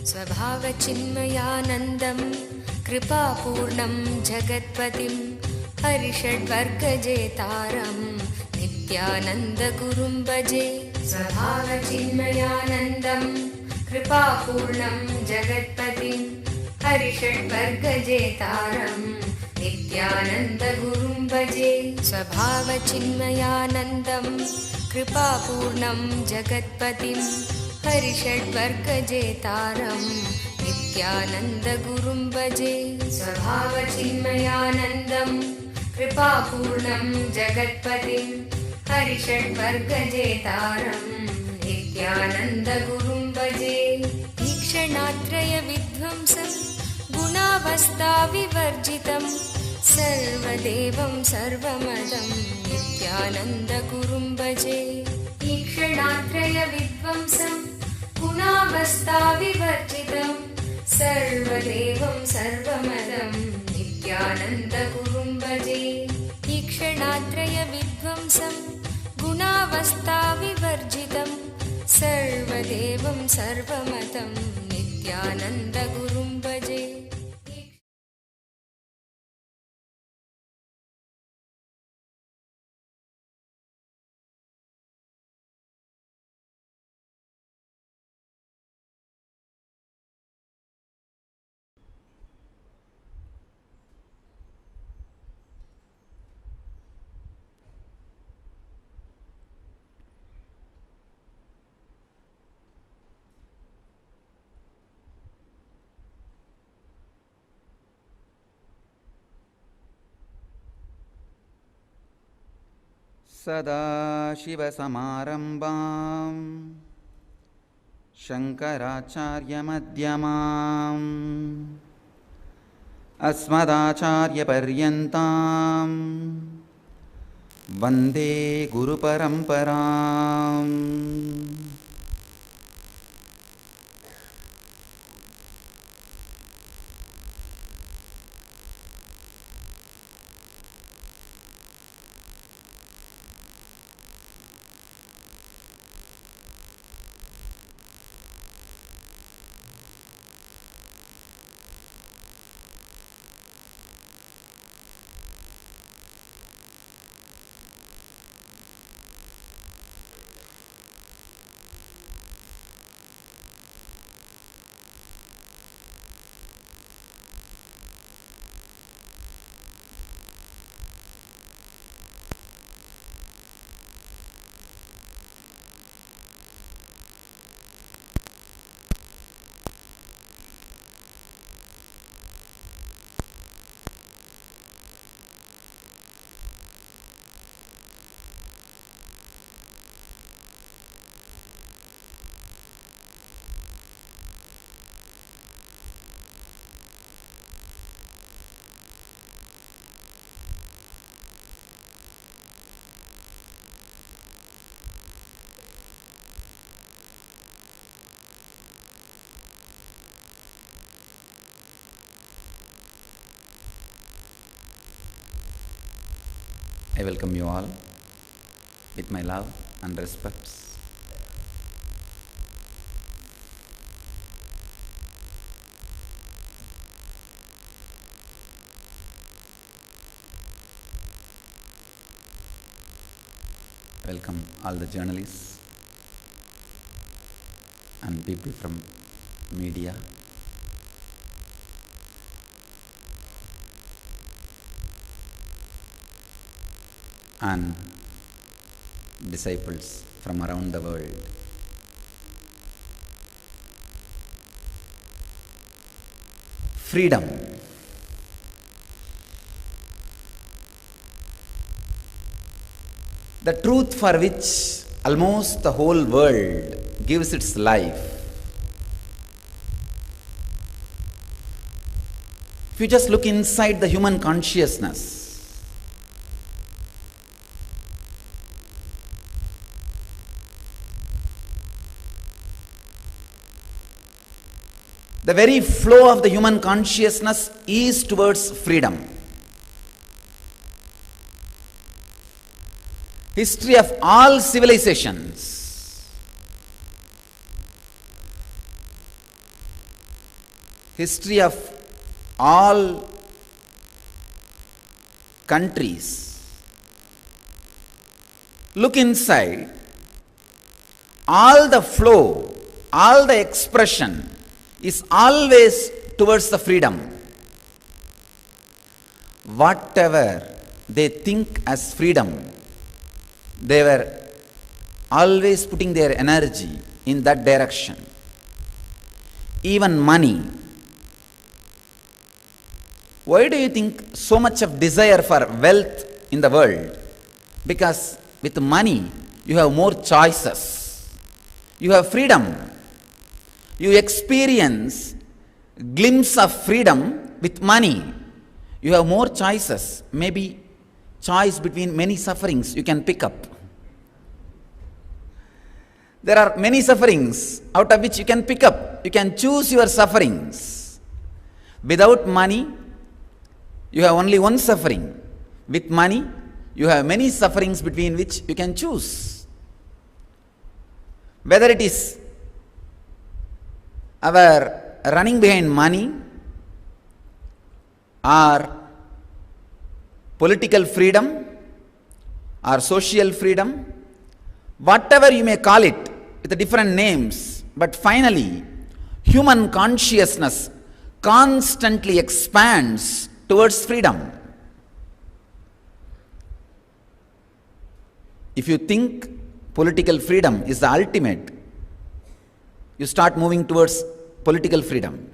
स्वभावचिन्मयानन्दं कृपापूर्णं जगत्पतिं हरिषड्वर्गजेतारं नित्यानन्दगुरुं भजे। स्वभावचिन्मयानन्दं कृपापूर्णं जगत्पतिं हरिषड्वर्गजेतारं नित्यानन्दगुरुं भजे। स्वभावचिन्मयानन्दं कृपापूर्णं जगत्पतिं हरिषड्वर्गजेतारं नित्यानन्दगुरुं भजे। स्वभावचिन्मयानन्दं कृपापूर्णं जगत्पतिं हरिषड्वर्गजेतारं नित्यानन्दगुरुं भजे। ईक्षणात्रयविध्वंसं गुणावस्थाविवर्जितं सर्वदेवं सर्वमदं नित्यानन्दगुरुं भजे। ईक्षणात्रयविध्वंसं गुणावस्थाविवर्जितं सर्वदेवं सर्वमदं नित्यानन्दगुरुं भजे। ईक्षणात्रयविध्वंसं गुणावस्थाविवर्जितं सर्वदेवं सर्वमदं नित्यानन्दगुरुं भजे। सदाशिवसमारम्भां शङ्कराचार्यमध्यमाम् अस्मदाचार्यपर्यन्तां वन्दे गुरुपरम्पराम्। I welcome you all with my love and respects. Welcome all the journalists and people from media. And disciples from around the world. Freedom. The truth for which almost the whole world gives its life. If you just look inside the human consciousness, the very flow of the human consciousness is towards freedom. History of all civilizations history of all countries, look inside, all the flow, all the expression is always towards the freedom. Whatever they think as freedom, they were always putting their energy in that direction. Even money. Why do you think so much of desire for wealth in the world? Because with money you have more choices. You have freedom. You experience glimpse of freedom with money. You have more choices. Maybe choice between many sufferings you can pick up. There are many sufferings out of which you can pick up. You can choose your sufferings. Without money, you have only one suffering. With money, you have many sufferings between which you can choose. Whether it is our running behind money or political freedom or social freedom, whatever you may call it with different names, but finally human consciousness constantly expands towards freedom. If you think political freedom is the ultimate, you start moving towards political freedom.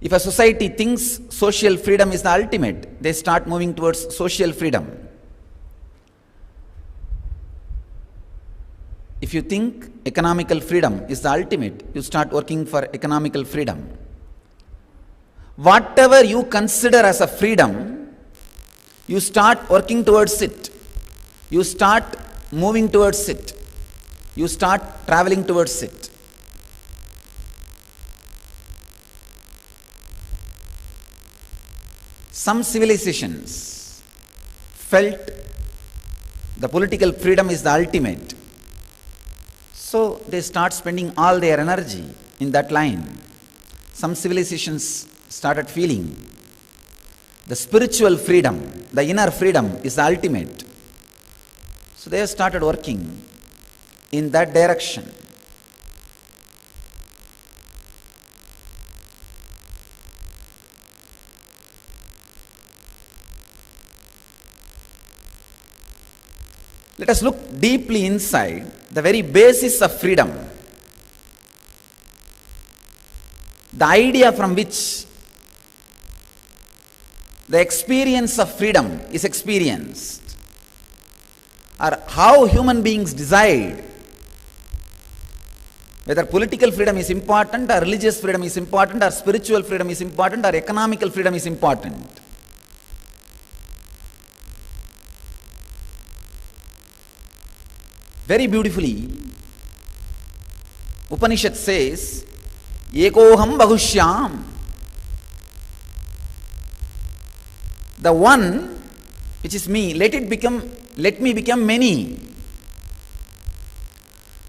If a society thinks social freedom is the ultimate, they start moving towards social freedom. If you think economical freedom is the ultimate, you start working for economical freedom. Whatever you consider as a freedom, you start working towards it. You start moving towards it. You start traveling towards it. Some civilizations felt the political freedom is the ultimate. So they start spending all their energy in that line. Some civilizations started feeling the spiritual freedom, the inner freedom is the ultimate. So they have started working in that direction. Let us look deeply inside the very basis of freedom. The idea from which the experience of freedom is experienced, or how human beings decide whether political freedom is important, or religious freedom is important, or spiritual freedom is important, or economical freedom is important. Very beautifully, Upanishad says, Ekoham Bahushyam. The one, which is me, let me become many.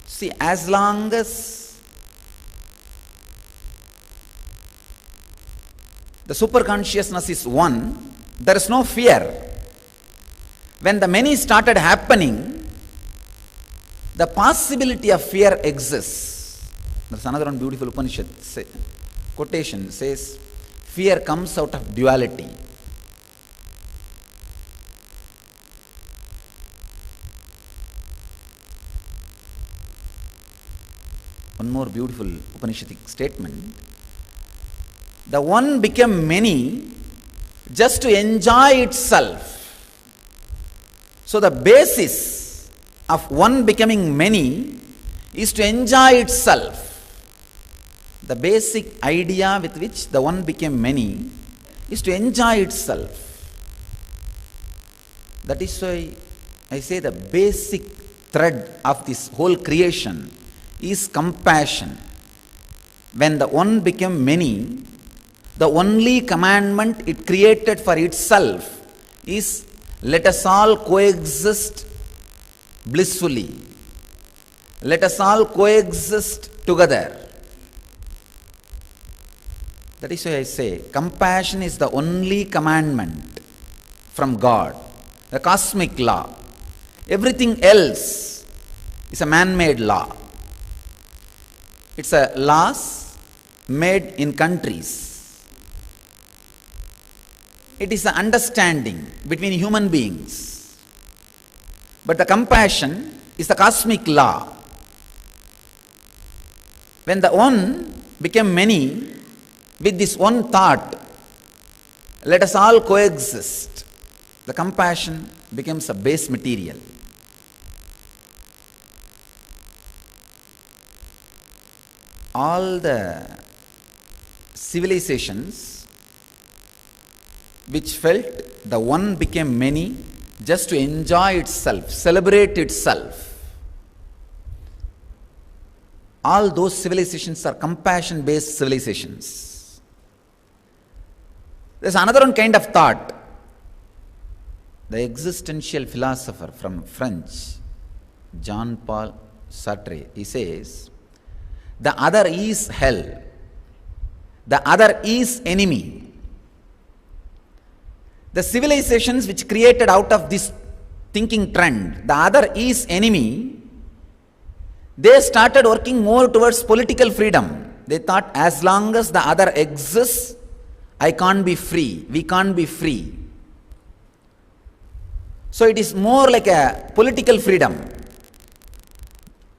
See, as long as the superconsciousness is one, there is no fear. When the many started happening, the possibility of fear exists. There's another one beautiful Upanishad quotation says, fear comes out of duality. One more beautiful Upanishadic statement. The one became many just to enjoy itself. So the basis of one becoming many is to enjoy itself. The basic idea with which the one became many is to enjoy itself. That is why I say the basic thread of this whole creation is compassion. When the one became many, the only commandment it created for itself is, let us all coexist blissfully. Let us all coexist together. That is why I say compassion is the only commandment from God, the cosmic law. Everything else is a man-made law. It's a laws made in countries. It is an understanding between human beings. But the compassion is the cosmic law. When the one became many, with this one thought, let us all coexist, the compassion becomes a base material. All the civilizations which felt the one became many just to enjoy itself, celebrate itself, all those civilizations are compassion-based civilizations. There's another one kind of thought. The existential philosopher from French, Jean-Paul Sartre, he says, the other is hell. The other is enemy. The civilizations which created out of this thinking trend, the other is enemy, they started working more towards political freedom. They thought, as long as the other exists, I can't be free, we can't be free. So it is more like a political freedom.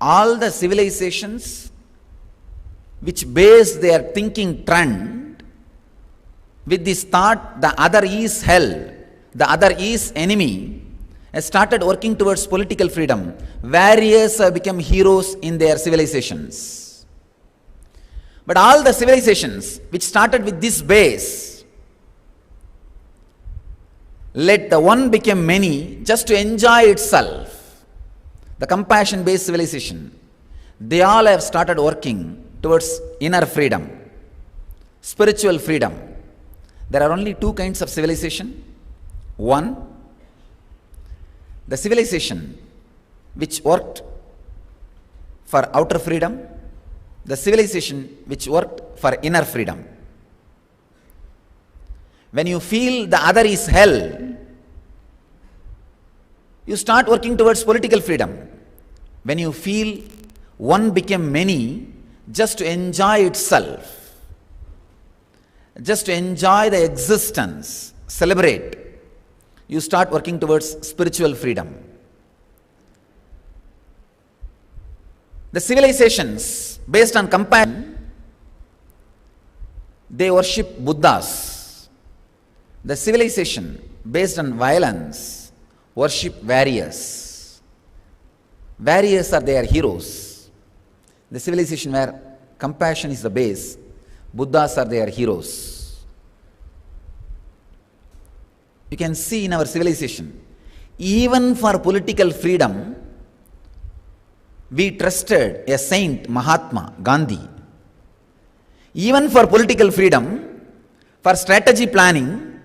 All the civilizations which base their thinking trend with this thought, the other is hell, the other is enemy, has started working towards political freedom. Warriors have become heroes in their civilizations. But all the civilizations which started with this base, let the one become many just to enjoy itself, the compassion-based civilization, they all have started working towards inner freedom, spiritual freedom. There are only two kinds of civilization. One, the civilization which worked for outer freedom, the civilization which worked for inner freedom. When you feel the other is hell, you start working towards political freedom. When you feel one became many just to enjoy itself, just to enjoy the existence, celebrate, you start working towards spiritual freedom. The civilizations based on compassion, they worship Buddhas. The civilization based on violence worship warriors. Warriors are their heroes. The civilization where compassion is the base, Buddhas are their heroes. You can see in our civilization, even for political freedom, we trusted a saint, Mahatma Gandhi. Even for political freedom, for strategy planning,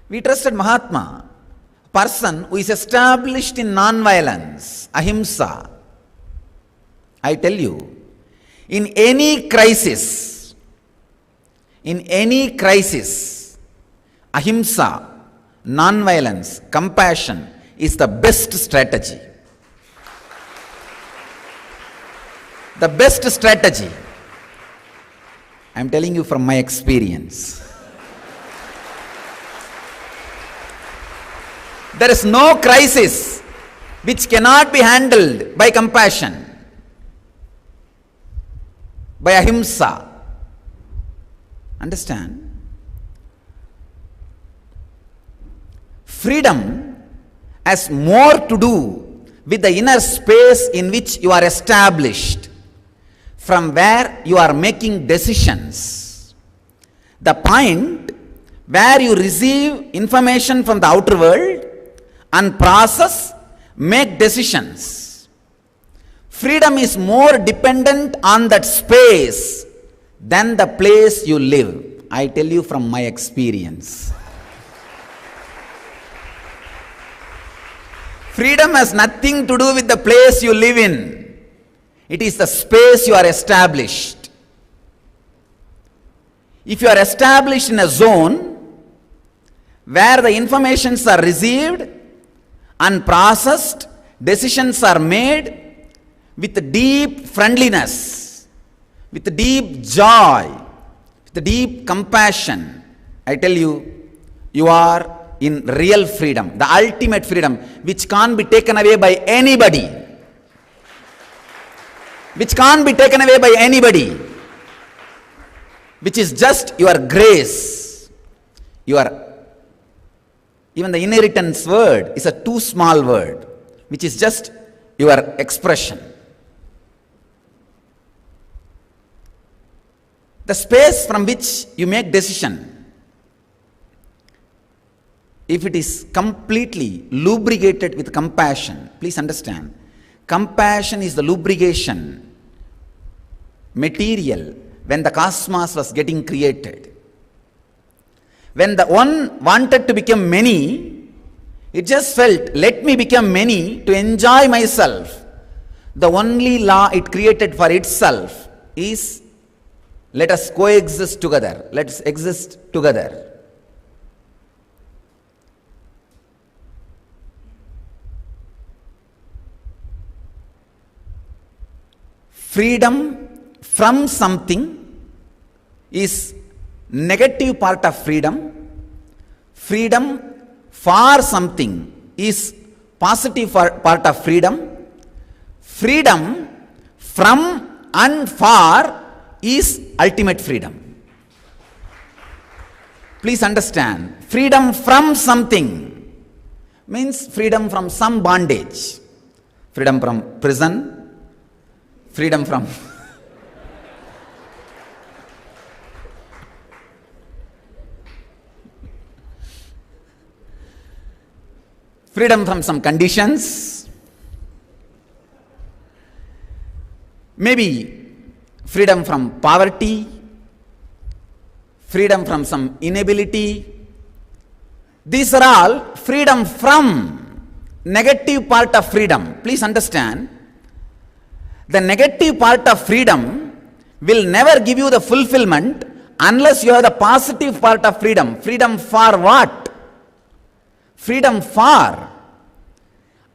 we trusted Mahatma, a person who is established in non-violence, ahimsa. I tell you, in any crisis, ahimsa, non-violence, compassion is the best strategy. The best strategy. I am telling you from my experience. There is no crisis which cannot be handled by compassion, by ahimsa. Understand? Freedom has more to do with the inner space in which you are established, from where you are making decisions. The point where you receive information from the outer world and process, make decisions. Freedom is more dependent on that space than the place you live. I tell you from my experience. Freedom has nothing to do with the place you live in. It is the space you are established. If you are established in a zone where the informations are received and processed, decisions are made with deep friendliness, with deep joy, with deep compassion, I tell you, you are in real freedom, the ultimate freedom, which can't be taken away by anybody. Which can't be taken away by anybody. Which is just your grace. Even the inheritance word is a too small word, which is just your expression. The space from which you make decision, if it is completely lubricated with compassion, please understand, compassion is the lubrication material when the cosmos was getting created. When the one wanted to become many, it just felt, let me become many to enjoy myself. The only law it created for itself is, let us coexist together. Let's exist together. Freedom from something is negative part of freedom. Freedom for something is positive part of freedom. Freedom from and for is ultimate freedom. Please understand, freedom from something means freedom from some bondage. Freedom from prison, freedom from freedom from some conditions, maybe freedom from poverty, freedom from some inability. These are all freedom from negative part of freedom. Please understand, the negative part of freedom will never give you the fulfillment unless you have the positive part of freedom. Freedom for what? Freedom for.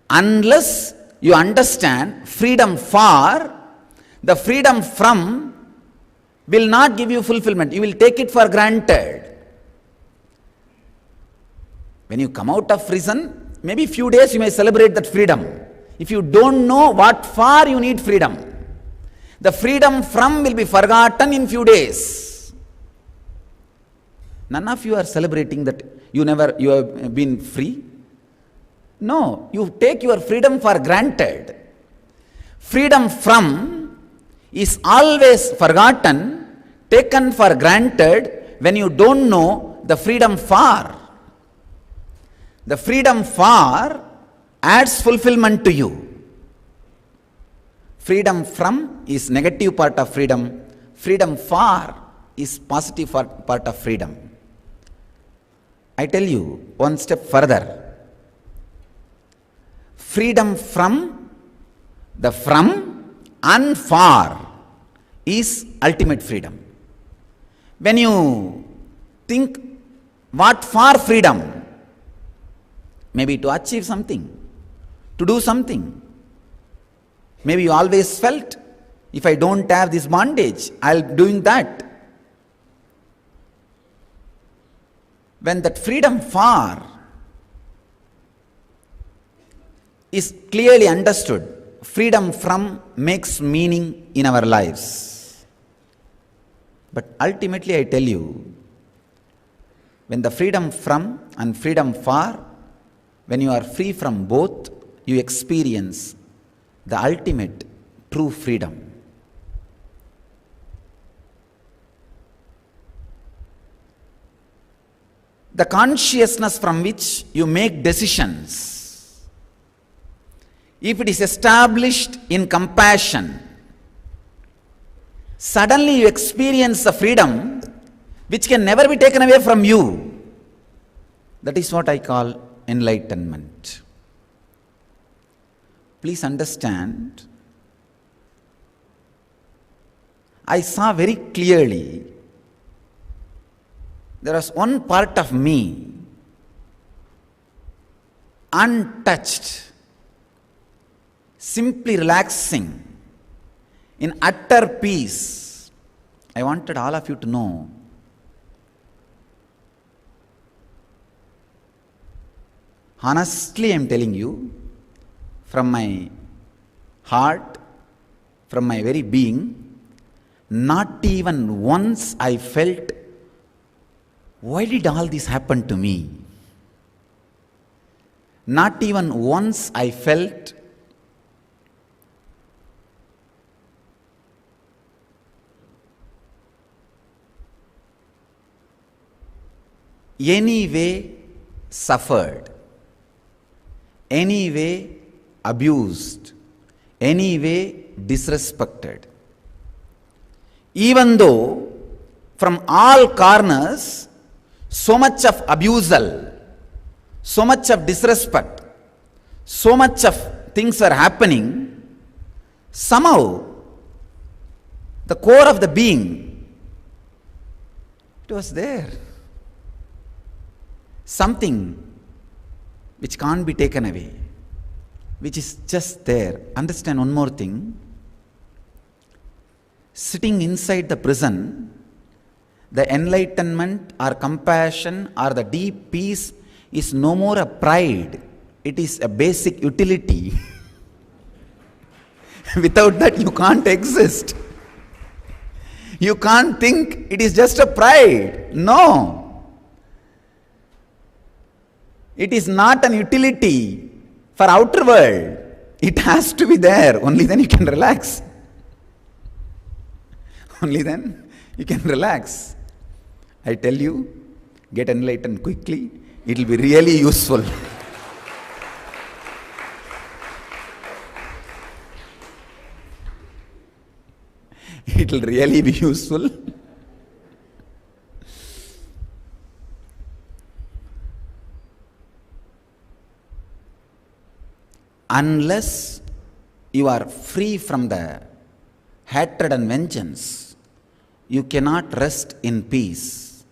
Unless you understand freedom for, the freedom from will not give you fulfillment. You will take it for granted. When you come out of prison, maybe few days you may celebrate that freedom. If you don't know what for you need freedom, the freedom from will be forgotten in few days. None of you are celebrating that you have been free. No, you take your freedom for granted. Freedom from is always forgotten, taken for granted when you don't know the freedom for. The freedom for adds fulfillment to you. Freedom from is negative part of freedom. Freedom for is positive part of freedom. I tell you one step further. Freedom from, the from and for is ultimate freedom. When you think what for freedom, maybe to achieve something, to do something. Maybe you always felt, if I don't have this bondage, I'll be doing that. When that freedom for is clearly understood, freedom from makes meaning in our lives. But ultimately I tell you, when the freedom from and freedom for, when you are free from both, you experience the ultimate true freedom. The consciousness from which you make decisions, if it is established in compassion, suddenly you experience a freedom which can never be taken away from you. That is what I call enlightenment. Please understand, I saw very clearly there was one part of me untouched, simply relaxing, in utter peace. I wanted all of you to know. Honestly, I am telling you, from my heart, from my very being, not even once I felt, why did all this happen to me? Not even once I felt, anyway suffered, anyway abused, anyway disrespected. Even though from all corners so much of abusal, so much of disrespect, so much of things are happening, somehow the core of the being, it was there. Something which can't be taken away, which is just there. Understand one more thing. Sitting inside the prison, the enlightenment or compassion or the deep peace is no more a pride, it is a basic utility. Without that, you can't exist. You can't think it is just a pride. No. It is not an utility for outer world. It has to be there. Only then you can relax. Only then you can relax. I tell you, get enlightened quickly. It will be really useful. It will really be useful. Unless you are free from the hatred and vengeance, you cannot rest in peace.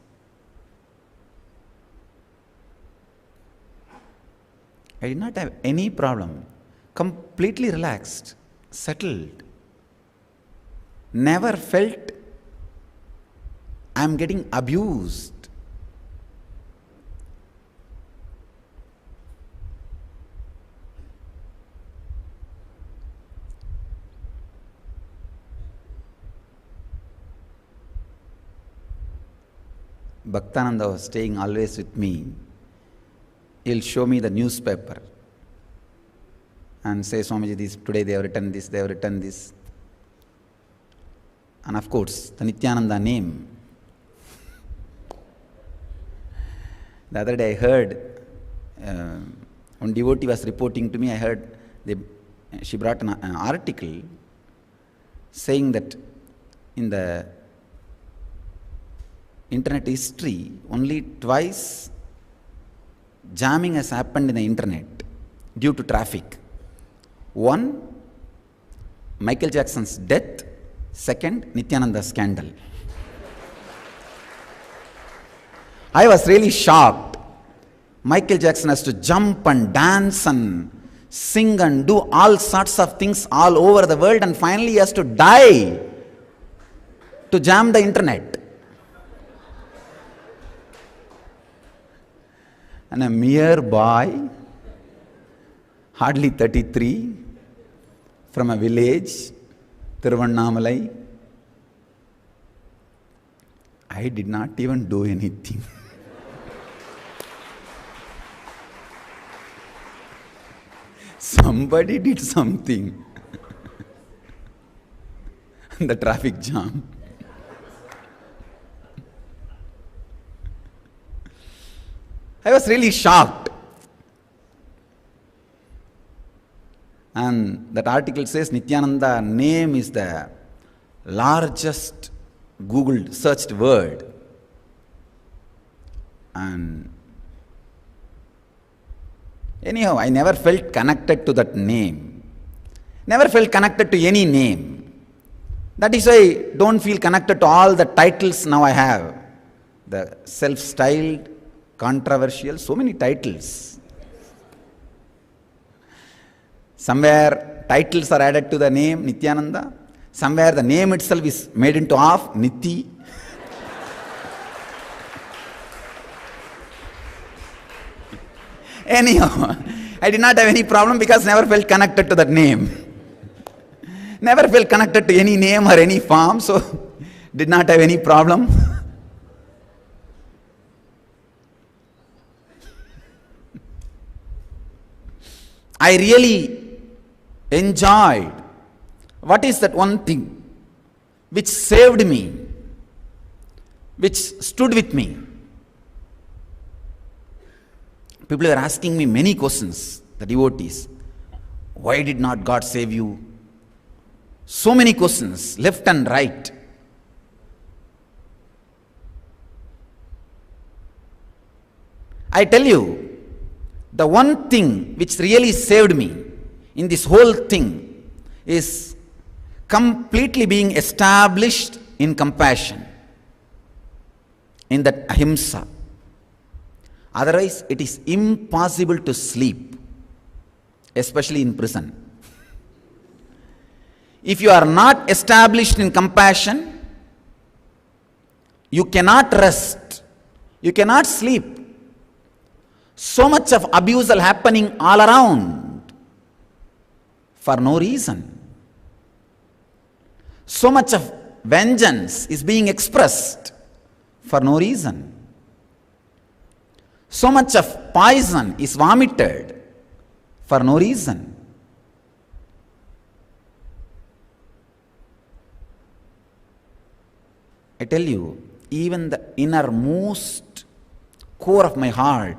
I did not have any problem. Completely relaxed, settled. Never felt I am getting abused. Bhaktananda was staying always with me. He'll show me the newspaper and say, Swamiji, this, today they have written this, they have written this. And of course, the Nityananda name. The other day I heard, one devotee was reporting to me, I heard she brought an article saying that in the internet history, only twice jamming has happened in the internet due to traffic. One, Michael Jackson's death. Second, Nityananda scandal. I was really shocked. Michael Jackson has to jump and dance and sing and do all sorts of things all over the world, and finally he has to die to jam the internet. And a mere boy, hardly 33, from a village, Tiruvannamalai, I did not even do anything. Somebody did something. The traffic jam. I was really shocked. And that article says Nityananda name is the largest Googled searched word. And anyhow, I never felt connected to that name. Never felt connected to any name. That is why I don't feel connected to all the titles now I have. the self-styled, controversial, so many titles. Somewhere titles are added to the name Nityananda. Somewhere the name itself is made into half, Niti. Anyhow, I did not have any problem because never felt connected to that name. Never felt connected to any name or any form, so did not have any problem. I really enjoyed. What is that one thing which saved me, which stood with me? People were asking me many questions, the devotees. Why did not God save you? So many questions, left and right. I tell you, the one thing which really saved me in this whole thing is completely being established in compassion, in that ahimsa. Otherwise, it is impossible to sleep, especially in prison. If you are not established in compassion, you cannot rest, you cannot sleep. So much of abuse is happening all around for no reason. So much of vengeance is being expressed for no reason. So much of poison is vomited for no reason. I tell you, even the innermost core of my heart,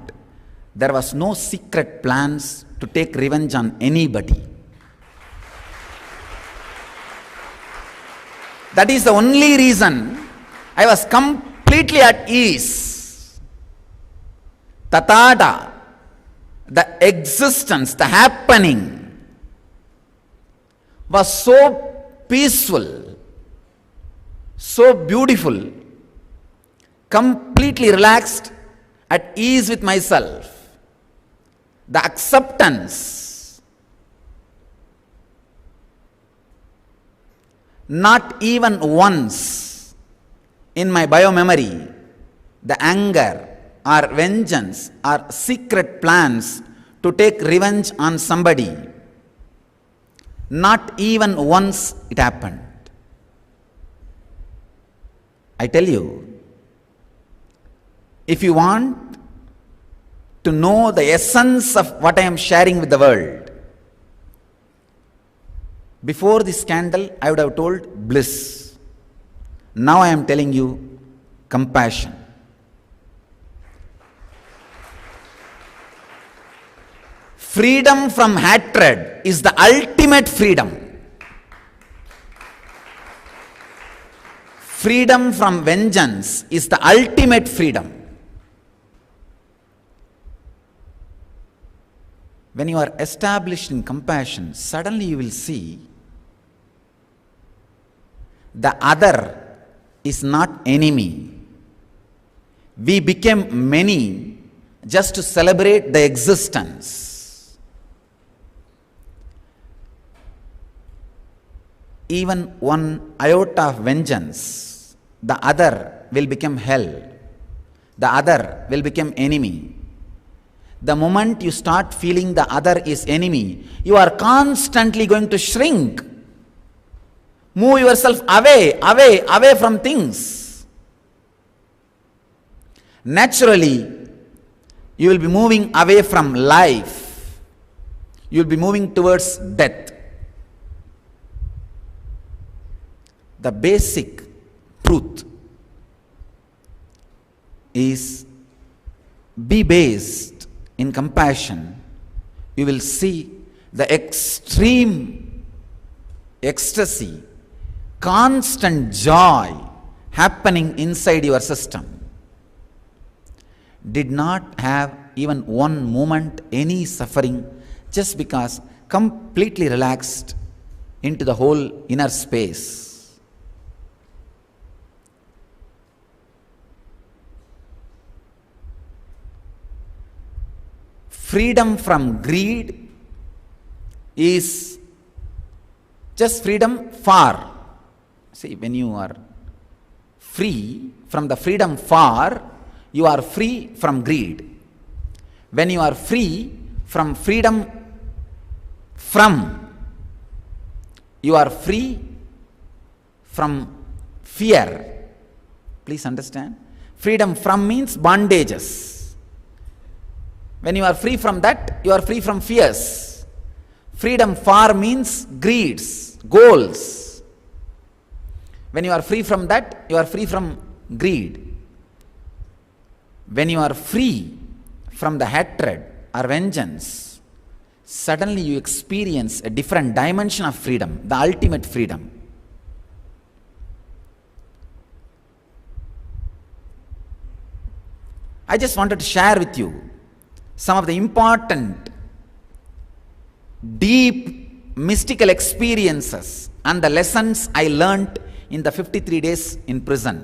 there was no secret plans to take revenge on anybody. That is the only reason I was completely at ease. Tathata, the existence, the happening was so peaceful, so beautiful, completely relaxed, at ease with myself. The acceptance, not even once in my biomemory, the anger or vengeance or secret plans to take revenge on somebody, not even once it happened. I tell you, if you want to know the essence of what I am sharing with the world, before this candle I would have told bliss. Now I am telling you compassion. Freedom from hatred is the ultimate freedom. Freedom from vengeance is the ultimate freedom. When you are established in compassion, suddenly you will see the other is not enemy. We became many just to celebrate the existence. Even one iota of vengeance, the other will become hell. The other will become enemy. The moment you start feeling the other is enemy, you are constantly going to shrink. Move yourself away from things. Naturally, you will be moving away from life. You will be moving towards death. The basic truth is be based in compassion. You will see the extreme ecstasy, constant joy happening inside your system. Did not have even one moment any suffering, just because completely relaxed into the whole inner space. freedom from greed is just freedom for. See, when you are free from the freedom for, you are free from greed. When you are free from freedom from, you are free from fear. Please understand. Freedom from means bondages. When you are free from that, you are free from fears. Freedom for means greeds, goals. When you are free from that, you are free from greed. When you are free from the hatred or vengeance, suddenly you experience a different dimension of freedom, the ultimate freedom. I just wanted to share with you some of the important, deep, mystical experiences and the lessons I learnt in the 53 days in prison.